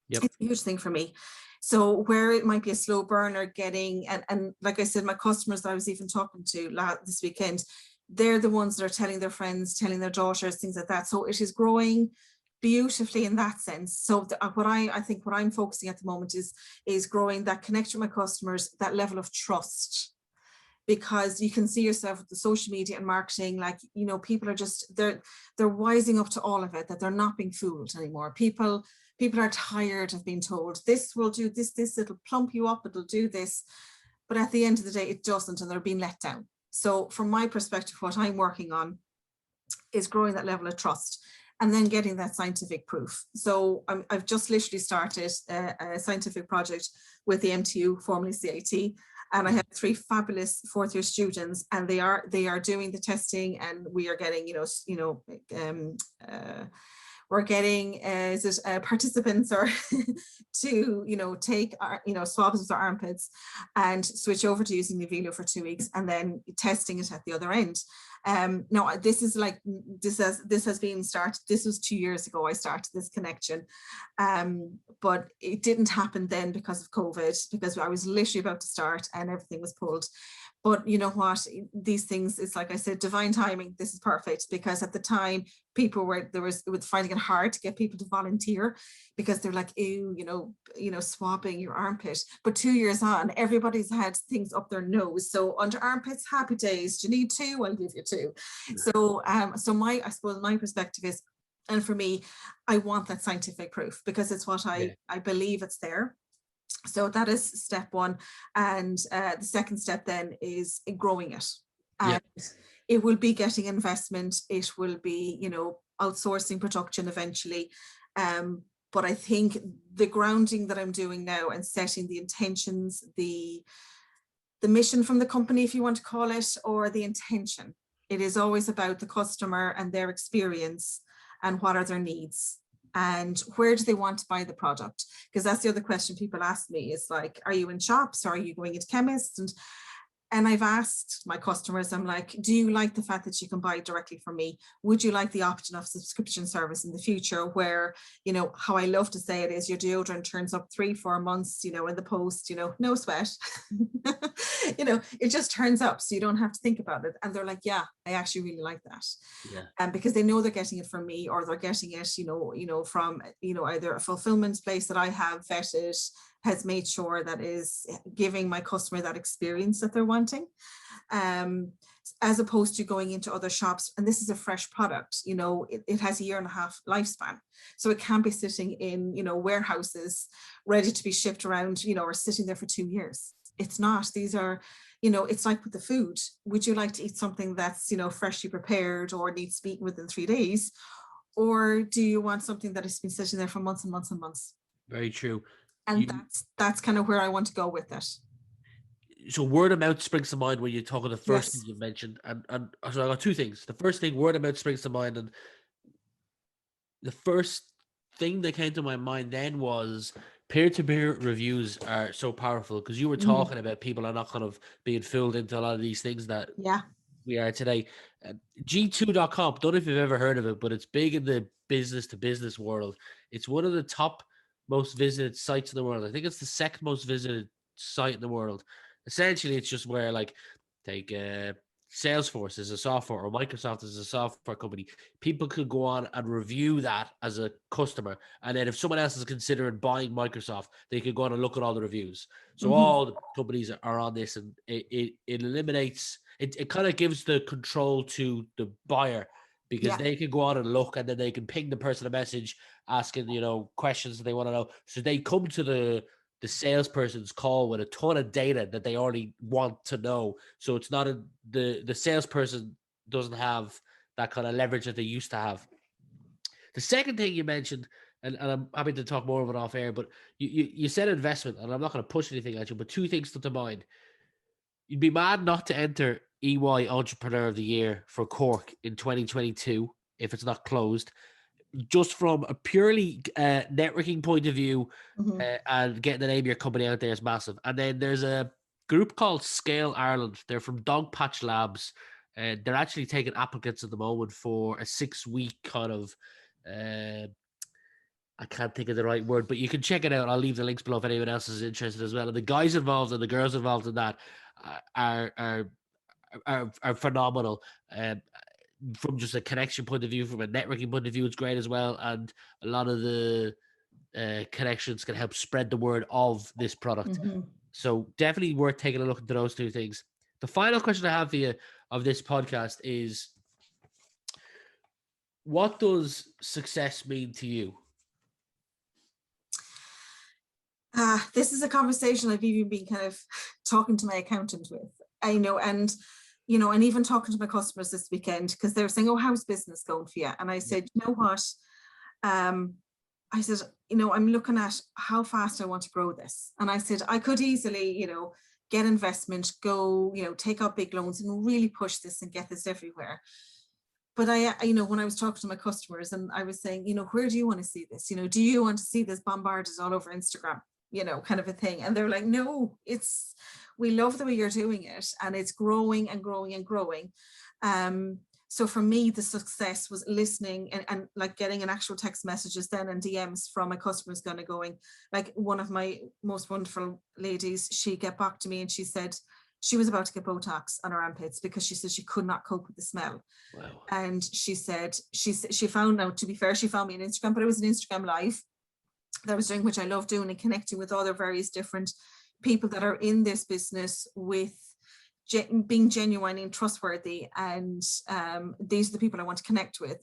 Yep. It's a huge thing for me. So where it might be a slow burner getting, and like I said, my customers that I was even talking to this weekend, they're the ones that are telling their friends, telling their daughters, things like that. So it is growing beautifully in that sense. So what I think what I'm focusing at the moment is growing that connection with my customers, that level of trust. Because you can see yourself with the social media and marketing, like, you know, people are just, they're wising up to all of it, that they're not being fooled anymore. People are tired of being told this will do this, it'll plump you up, it'll do this. But at the end of the day, it doesn't, and they're being let down. So from my perspective, what I'm working on is growing that level of trust and then getting that scientific proof. So I've just literally started a scientific project with the MTU, formerly CIT. And I have 3 fabulous 4th year students, and they are doing the testing, and we are getting, we're getting participants or to take our, swabs of their armpits and switch over to using Naivilo for 2 weeks and then testing it at the other end. No, this is like, this has been started. This was 2 years ago I started this connection, but it didn't happen then because of COVID, because I was literally about to start and everything was pulled. But you know what, these things, it's like I said, divine timing. This is perfect, because at the time people were finding it hard to get people to volunteer, because they're like, ew, swabbing your armpit. But 2 years on, everybody's had things up their nose. So under armpits, happy days. Do you need 2? I'll give you 2. So I suppose my perspective is, and for me, I want that scientific proof, because it's what I believe it's there. So that is step 1. And the second step then is growing it. And it will be getting investment. It will be, outsourcing production eventually. But I think the grounding that I'm doing now and setting the intentions, the mission from the company, if you want to call it, or the intention, it is always about the customer and their experience and what are their needs. And where do they want to buy the product? Because that's the other question people ask me, is like, are you in shops, or are you going into chemists? And I've asked my customers, I'm like, do you like the fact that you can buy directly from me? Would you like the option of subscription service in the future, where, how I love to say it is, your deodorant turns up 3-4 months, in the post, no sweat, it just turns up, so you don't have to think about it. And they're like, yeah, I actually really like that. And because they know they're getting it from me, or they're getting it, from, either a fulfillment place that I have vetted, has made sure that is giving my customer that experience that they're wanting, as opposed to going into other shops. And this is a fresh product, it has a 1.5 year lifespan. So it can be sitting in, warehouses ready to be shipped around, or sitting there for 2 years. It's not. These are, it's like with the food. Would you like to eat something that's, freshly prepared or needs to be eaten within 3 days? Or do you want something that has been sitting there for months and months and months? Very true. And that's kind of where I want to go with it. So word of mouth springs to mind when you talk of the first thing you mentioned. And so I got 2 things. The first thing, word of mouth springs to mind. And the first thing that came to my mind then was peer-to-peer reviews are so powerful, because you were talking about people are not kind of being fooled into a lot of these things that we are today. G2.com, don't know if you've ever heard of it, but it's big in the business to business world. It's one of the top most visited sites in the world. I think it's the second most visited site in the world. Essentially, it's just where, like, take Salesforce as a software or Microsoft as a software company. People could go on and review that as a customer. And then if someone else is considering buying Microsoft, they could go on and look at all the reviews. So all the companies are on this, and it eliminates, it kind of gives the control to the buyer, because they can go on and look, and then they can ping the person a message asking, questions that they want to know. So they come to the salesperson's call with a ton of data that they already want to know. So it's not the salesperson doesn't have that kind of leverage that they used to have. The second thing you mentioned, and I'm happy to talk more of it off air, but you said investment, and I'm not going to push anything at you, but two things to mind. You'd be mad not to enter EY Entrepreneur of the Year for Cork in 2022 if it's not closed. Just from a purely networking point of view, and getting the name of your company out there is massive. And then there's a group called Scale Ireland. They're from Dogpatch Labs. They're actually taking applicants at the moment for a 6-week kind of I can't think of the right word, but you can check it out. I'll leave the links below if anyone else is interested as well. And the guys involved and the girls involved in that are phenomenal. From just a connection point of view, from a networking point of view, it's great as well. And a lot of the connections can help spread the word of this product. So definitely worth taking a look into those two things. The final question I have for you of this podcast is, what does success mean to you? This is a conversation I've even been kind of talking to my accountant with. I know, and even talking to my customers this weekend, because they're saying, "Oh, how's business going for you?" And I said, "You know what? I said, I'm looking at how fast I want to grow this." And I said, I could easily, get investment, go, take out big loans and really push this and get this everywhere. But when I was talking to my customers and I was saying, where do you want to see this? Do you want to see this bombarded all over Instagram? Kind of a thing. And they're like, no, we love the way you're doing it, and it's growing and growing and growing. So for me, the success was listening and like getting an actual text messages then and DMs from my customers kind of going, like one of my most wonderful ladies, she got back to me and she said she was about to get Botox on her armpits because she said she could not cope with the smell. Wow. And she said she found out, to be fair, she found me on Instagram, but it was an Instagram live that I was doing, which I love doing, and connecting with other various different people that are in this business with being genuine and trustworthy. And these are the people I want to connect with.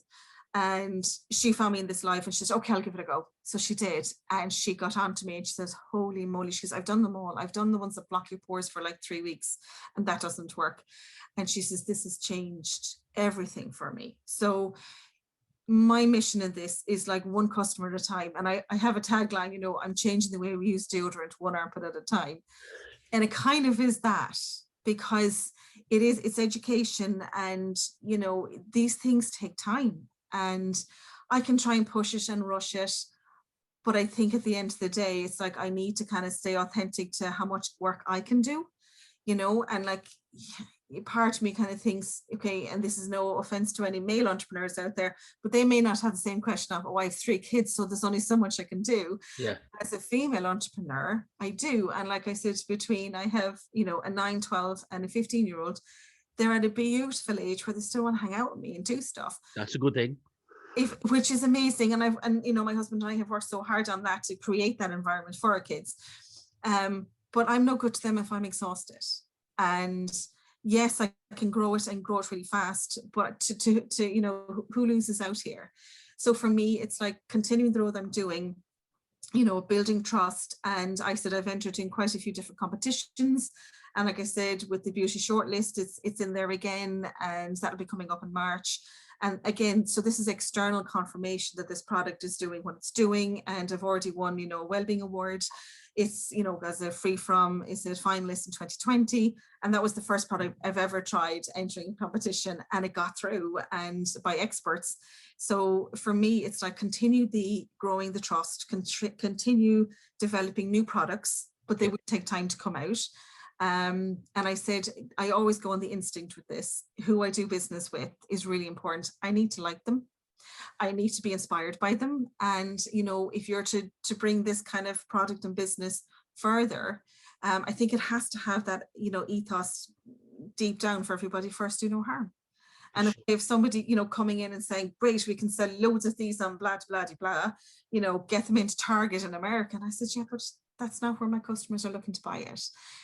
And she found me in this live and she said, okay, I'll give it a go. So she did. And she got on to me and she says, holy moly, she says, I've done them all. I've done the ones that block your pores for like 3 weeks and that doesn't work. And she says, this has changed everything for me. So my mission in this is like one customer at a time. And I have a tagline, I'm changing the way we use deodorant one armpit at a time. And it kind of is that, because it's education, and these things take time, and I can try and push it and rush it, but I think at the end of the day it's like I need to kind of stay authentic to how much work I can do, and like part of me kind of thinks, okay, and this is no offense to any male entrepreneurs out there, but they may not have the same question of, oh, I have 3 kids, so there's only so much I can do. Yeah. As a female entrepreneur, I do. And like I said, I have, a 9, 12 and a 15-year-old, they're at a beautiful age where they still want to hang out with me and do stuff. That's a good thing. Which is amazing. And my husband and I have worked so hard on that to create that environment for our kids. But I'm no good to them if I'm exhausted. And yes, I can grow it and grow it really fast, but to who loses out here? So for me, it's like continuing the road I'm doing, building trust. And I said I've entered in quite a few different competitions. And like I said, with the beauty shortlist, it's in there again, and that'll be coming up in March. And again, so this is external confirmation that this product is doing what it's doing. And I've already won, a Wellbeing Award. It's, as a free from, is a finalist in 2020. And that was the first product I've ever tried entering a competition, and it got through, and by experts. So for me, it's like continue growing the trust, continue developing new products, but they would take time to come out. And I said, I always go on the instinct with this. Who I do business with is really important. I need to like them. I need to be inspired by them. And, you know, if you're to bring this kind of product and business further, I think it has to have that, you know, ethos deep down for everybody. First, do no harm. And if somebody, you know, coming in and saying, great, we can sell loads of these on blah, blah, blah, blah, you know, get them into Target in America. And I said, yeah, but that's not where my customers are looking to buy it.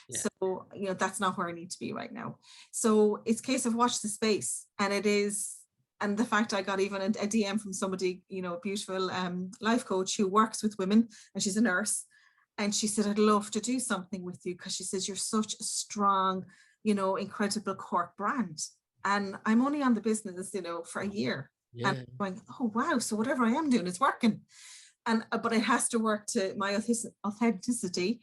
Yeah. So, you know, that's not where I need to be right now. So it's a case of watch the space. And it is, and the fact I got even a DM from somebody, you know, a beautiful life coach who works with women, and she's a nurse. And she said, I'd love to do something with you, because she says, you're such a strong, you know, incredible Cork brand. And I'm only on the business, you know, for a year. Yeah. And I'm going, oh, wow. So whatever I am doing is working. And, but it has to work to my authenticity,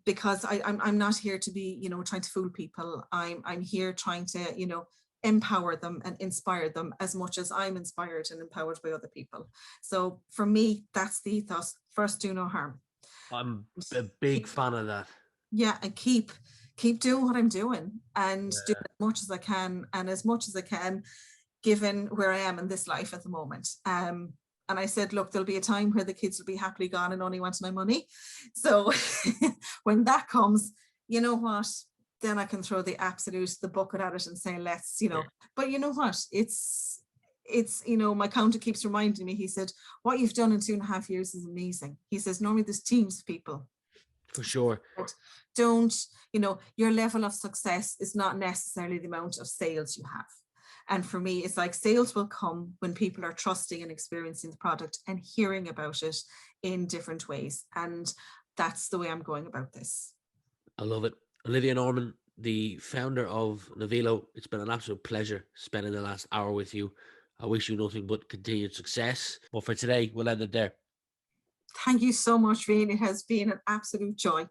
because I'm not here to be, you know, trying to fool people. I'm here trying to, you know, empower them and inspire them as much as I'm inspired and empowered by other people. So for me, that's the ethos. First, do no harm. I'm a big fan of that. Yeah, and keep doing what I'm doing, and do as much as I can, and as much as I can, given where I am in this life at the moment. And I said, look, there'll be a time where the kids will be happily gone and only want my money. So when that comes, you know what, then I can throw the bucket at it and say, let's, you know, but you know what, it's, you know, my counter keeps reminding me, he said, what you've done in 2.5 years is amazing. He says, normally there's teams of people. For sure. But don't, you know, your level of success is not necessarily the amount of sales you have. And for me, it's like sales will come when people are trusting and experiencing the product and hearing about it in different ways. And that's the way I'm going about this. I love it. Olivia Norman, the founder of Naivilo, it's been an absolute pleasure spending the last hour with you. I wish you nothing but continued success. But for today, we'll end it there. Thank you so much, Rian. It has been an absolute joy.